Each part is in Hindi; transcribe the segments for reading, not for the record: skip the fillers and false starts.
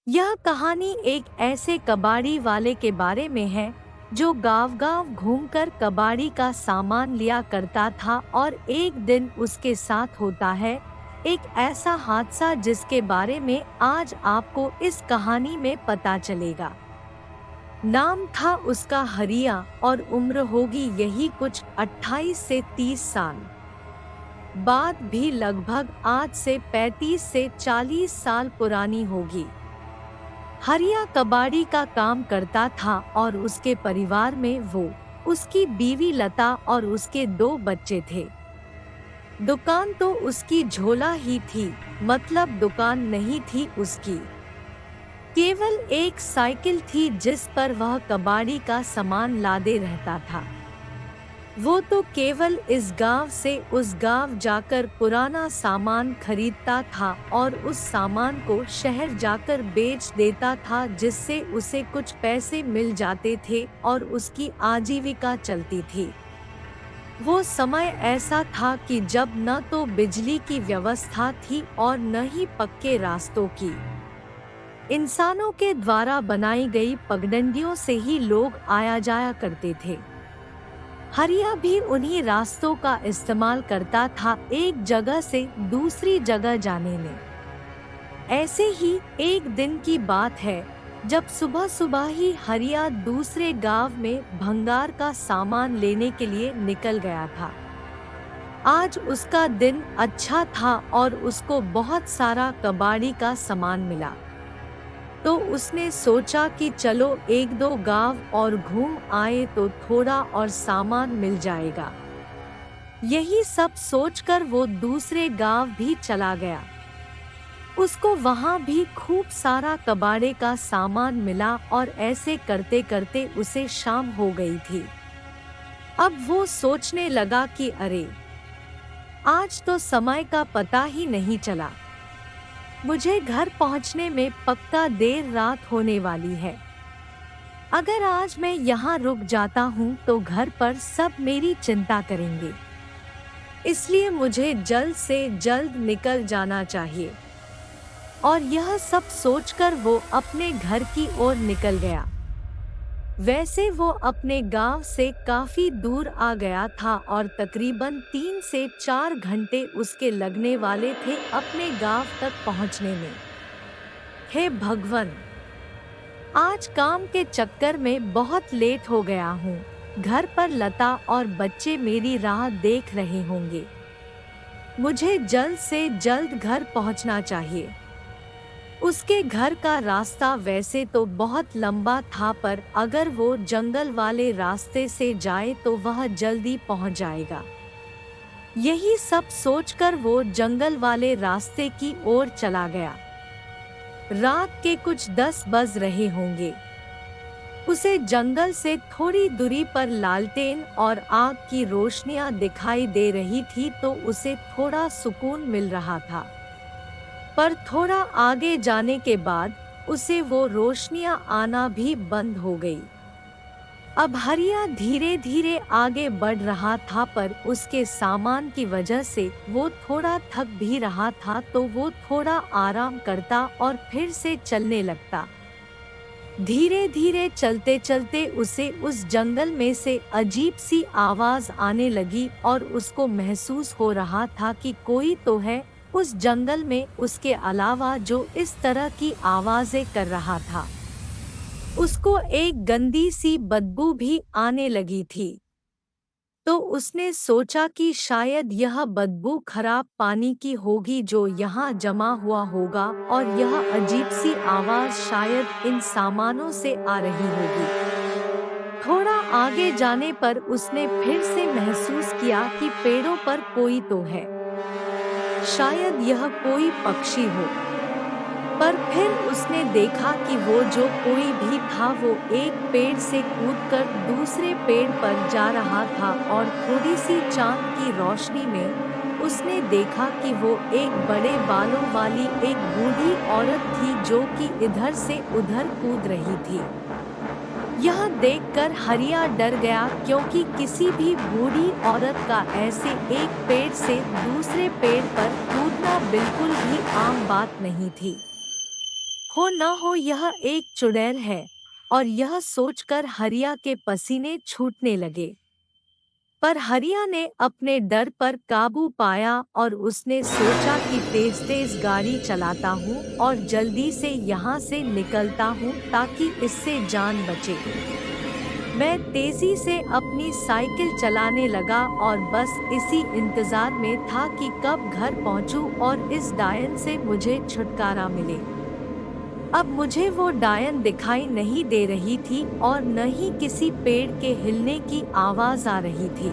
यह कहानी एक ऐसे कबाड़ी वाले के बारे में है जो गांव-गांव घूमकर कबाड़ी का सामान लिया करता था और एक दिन उसके साथ होता है एक ऐसा हादसा जिसके बारे में आज आपको इस कहानी में पता चलेगा। नाम था उसका हरिया और उम्र होगी यही कुछ 28 से 30 साल। बात भी लगभग आज से 35 से 40 साल पुरानी होगी। हरिया कबाड़ी का काम करता था और उसके परिवार में वो, उसकी बीवी लता और उसके 2 बच्चे थे। दुकान तो उसकी झोला ही थी, मतलब दुकान नहीं थी उसकी। केवल एक साइकिल थी जिस पर वह कबाड़ी का सामान लादे रहता था। वो तो केवल इस गांव से उस गांव जाकर पुराना सामान खरीदता था और उस सामान को शहर जाकर बेच देता था जिससे उसे कुछ पैसे मिल जाते थे और उसकी आजीविका चलती थी। वो समय ऐसा था कि जब न तो बिजली की व्यवस्था थी और न ही पक्के रास्तों की। इंसानों के द्वारा बनाई गई पगडंडियों से ही लोग आया जाया करते थे। हरिया भी उन्हीं रास्तों का इस्तेमाल करता था एक जगह से दूसरी जगह जाने में। ऐसे ही एक दिन की बात है जब सुबह सुबह ही हरिया दूसरे गांव में भंगार का सामान लेने के लिए निकल गया था। आज उसका दिन अच्छा था और उसको बहुत सारा कबाड़ी का सामान मिला। तो उसने सोचा कि चलो एक दो गांव और घूम आए तो थोड़ा और सामान मिल जाएगा। यही सब सोचकर वो दूसरे गांव भी चला गया। उसको वहां भी खूब सारा कबाड़े का सामान मिला और ऐसे करते करते उसे शाम हो गई थी। अब वो सोचने लगा कि अरे, आज तो समय का पता ही नहीं चला। मुझे घर पहुंचने में पक्का देर रात होने वाली है। अगर आज मैं यहाँ रुक जाता हूँ तो घर पर सब मेरी चिंता करेंगे। इसलिए मुझे जल्द से जल्द निकल जाना चाहिए। और यह सब सोचकर वो अपने घर की ओर निकल गया। वैसे वो अपने गांव से काफी दूर आ गया था और तकरीबन 3 से 4 घंटे उसके लगने वाले थे अपने गांव तक पहुंचने में। हे भगवान! आज काम के चक्कर में बहुत लेट हो गया हूँ। घर पर लता और बच्चे मेरी राह देख रहे होंगे। मुझे जल्द से जल्द घर पहुँचना चाहिए। उसके घर का रास्ता वैसे तो बहुत लंबा था पर अगर वो जंगल वाले रास्ते से जाए तो वह जल्दी पहुँच जाएगा। यही सब सोचकर वो जंगल वाले रास्ते की ओर चला गया। रात के कुछ 10 बज रहे होंगे। उसे जंगल से थोड़ी दूरी पर लालटेन और आग की रोशनियां दिखाई दे रही थी तो उसे थोड़ा सुकून मिल रहा था। पर थोड़ा आगे जाने के बाद उसे वो रोशनियां आना भी बंद हो गई। अब हरिया धीरे धीरे आगे बढ़ रहा था पर उसके सामान की वजह से वो थोड़ा थक भी रहा था तो वो थोड़ा आराम करता और फिर से चलने लगता। धीरे धीरे चलते चलते उसे उस जंगल में से अजीब सी आवाज आने लगी और उसको महसूस हो रहा था कि कोई तो है उस जंगल में उसके अलावा जो इस तरह की आवाजें कर रहा था। उसको एक गंदी सी बदबू भी आने लगी थी। तो उसने सोचा कि शायद यह बदबू खराब पानी की होगी जो यहाँ जमा हुआ होगा और यह अजीब सी आवाज शायद इन सामानों से आ रही होगी। थोड़ा आगे जाने पर उसने फिर से महसूस किया कि पेड़ों पर कोई तो है। शायद यह कोई पक्षी हो। पर फिर उसने देखा कि वो जो कोई भी था वो एक पेड़ से कूदकर दूसरे पेड़ पर जा रहा था और थोड़ी सी चांद की रोशनी में उसने देखा कि वो एक बड़े बालों वाली एक बूढ़ी औरत थी जो कि इधर से उधर कूद रही थी। यह देखकर हरिया डर गया क्योंकि किसी भी बूढ़ी औरत का ऐसे एक पेड़ से दूसरे पेड़ पर कूदना बिल्कुल भी आम बात नहीं थी। हो न हो यह एक चुड़ैल है, और यह सोचकर हरिया के पसीने छूटने लगे। पर हरिया ने अपने डर पर काबू पाया और उसने सोचा कि तेज तेज गाड़ी चलाता हूँ और जल्दी से यहाँ से निकलता हूँ ताकि इससे जान बचे। मैं तेजी से अपनी साइकिल चलाने लगा और बस इसी इंतजार में था कि कब घर पहुँचूं और इस डायन से मुझे छुटकारा मिले। अब मुझे वो डायन दिखाई नहीं दे रही थी और न ही किसी पेड़ के हिलने की आवाज आ रही थी।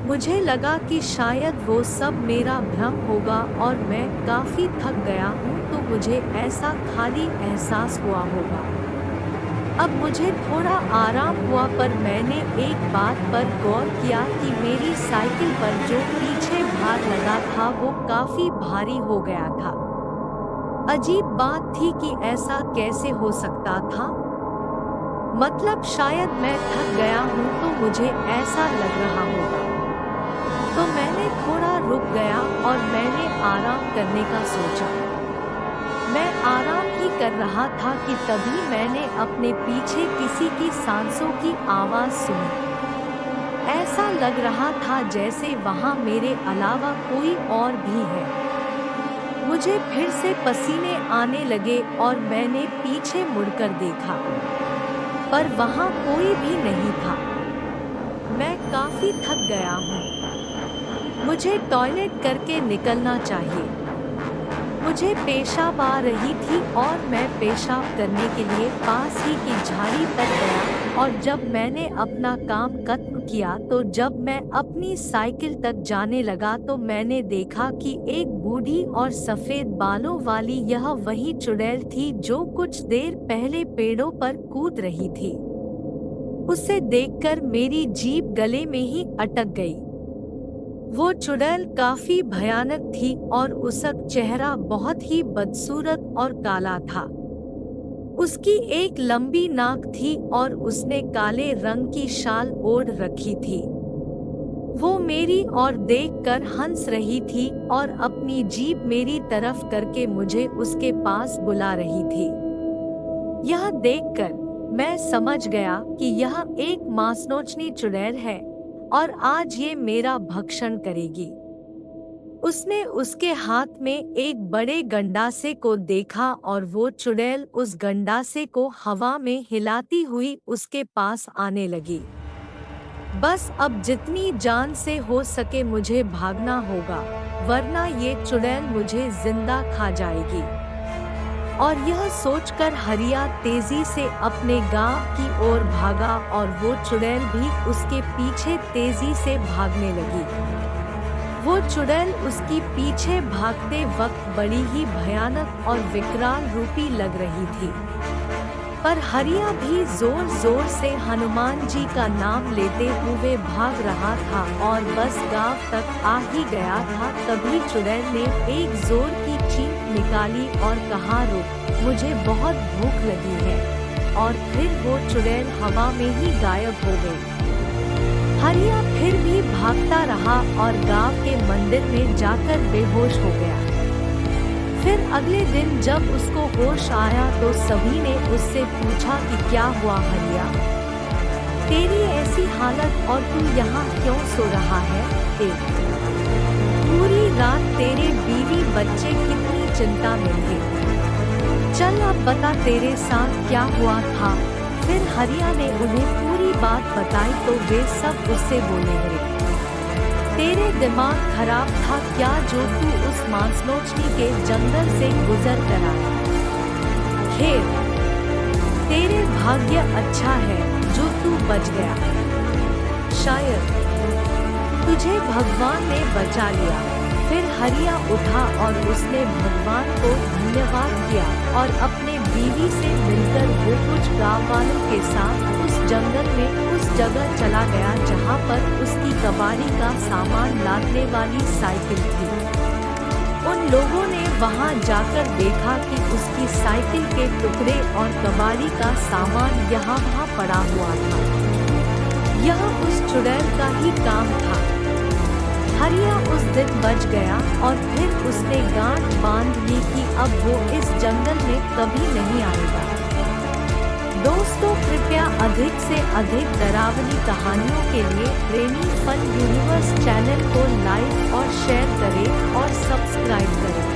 मुझे लगा कि शायद वो सब मेरा भ्रम होगा और मैं काफी थक गया हूँ तो मुझे ऐसा खाली एहसास हुआ होगा। अब मुझे थोड़ा आराम हुआ, पर मैंने एक बात पर गौर किया कि मेरी साइकिल पर जो पीछे भार लगा था वो काफी भारी हो गया था। अजीब बात थी कि ऐसा कैसे हो सकता था। मतलब शायद मैं थक गया हूँ तो मुझे ऐसा लग रहा होगा। तो मैंने थोड़ा रुक गया और मैंने आराम करने का सोचा। मैं आराम ही कर रहा था कि तभी मैंने अपने पीछे किसी की सांसों की आवाज सुनी। ऐसा लग रहा था जैसे वहां मेरे अलावा कोई और भी है। मुझे फिर से पसीने आने लगे और मैंने पीछे मुड़कर देखा, पर वहां कोई भी नहीं था। मैं काफी थक गया हूँ। मुझे टॉयलेट करके निकलना चाहिए। मुझे पेशाब आ रही थी और मैं पेशाब करने के लिए पास ही की झाड़ी तक गया, और जब मैंने अपना काम खत्म किया तो जब मैं अपनी साइकिल तक जाने लगा तो मैंने देखा कि एक बूढ़ी और सफेद बालों वाली यह वही चुड़ैल थी जो कुछ देर पहले पेड़ों पर कूद रही थी। उसे देखकर मेरी जीभ गले में ही अटक गई। वो चुड़ैल काफी भयानक थी और उसका चेहरा बहुत ही बदसूरत और काला था। उसकी एक लंबी नाक थी और उसने काले रंग की शाल ओढ़ रखी थी। वो मेरी ओर देखकर हंस रही थी और अपनी जीभ मेरी तरफ करके मुझे उसके पास बुला रही थी। यह देखकर मैं समझ गया कि यह एक मांसनोचनी चुड़ैल है और आज ये मेरा भक्षण करेगी। उसने उसके हाथ में एक बड़े गंडासे को देखा और वो चुड़ैल उस गंडासे को हवा में हिलाती हुई उसके पास आने लगी। बस अब जितनी जान से हो सके मुझे भागना होगा, वरना ये चुड़ैल मुझे जिंदा खा जाएगी। और यह सोचकर हरिया तेजी से अपने गांव की ओर भागा और वो चुड़ैल भी उसके पीछे तेजी से भागने लगी। वो चुड़ैल उसकी पीछे भागते वक्त बड़ी ही भयानक और विकराल रूपी लग रही थी। पर हरिया भी जोर जोर से हनुमान जी का नाम लेते हुए भाग रहा था और बस गांव तक आ ही गया था। तभी चुड़ैल ने एक जोर की चीख निकाली और कहा, रुक, मुझे बहुत भूख लगी है। और फिर वो चुड़ैल हवा में ही गायब हो गई। हरिया फिर भी भागता रहा और गांव के मंदिर में जाकर बेहोश हो गया। फिर अगले दिन जब उसको होश आया तो सभी ने उससे पूछा कि क्या हुआ हरिया, तेरी ऐसी हालत और तू यहाँ क्यों सो रहा है? पूरी रात तेरे बीवी बच्चे कितनी चिंता में थे। चल अब बता तेरे साथ क्या हुआ था। फिर हरिया ने उन्हें पूरी बात बताई तो वे सब उससे बोले, तेरे दिमाग खराब था क्या जो तू उस मांसनोचनी के जंगल से गुजर कर आया? खैर, तेरे भाग्य अच्छा है जो तू बच गया। शायद तुझे भगवान ने बचा लिया। फिर हरिया उठा और उसने भगवान को धन्यवाद किया और अपने बीवी से मिलकर वो कुछ गाँव वालों के साथ उस जंगल में उस जगह चला गया जहाँ पर उसकी कबाड़ी का सामान लादने वाली साइकिल थी। उन लोगों ने वहाँ जाकर देखा कि उसकी साइकिल के टुकड़े और कबाड़ी का सामान यहाँ वहाँ पड़ा हुआ था। यह उस चुड़ैल का ही काम था। हरिया उस दिन बच गया और फिर उसने गांठ बांध ली कि अब वो इस जंगल में कभी नहीं आएगा। दोस्तों, कृपया अधिक से अधिक डरावनी कहानियों के लिए प्रेमी फन यूनिवर्स चैनल को लाइक और शेयर करें और सब्सक्राइब करें।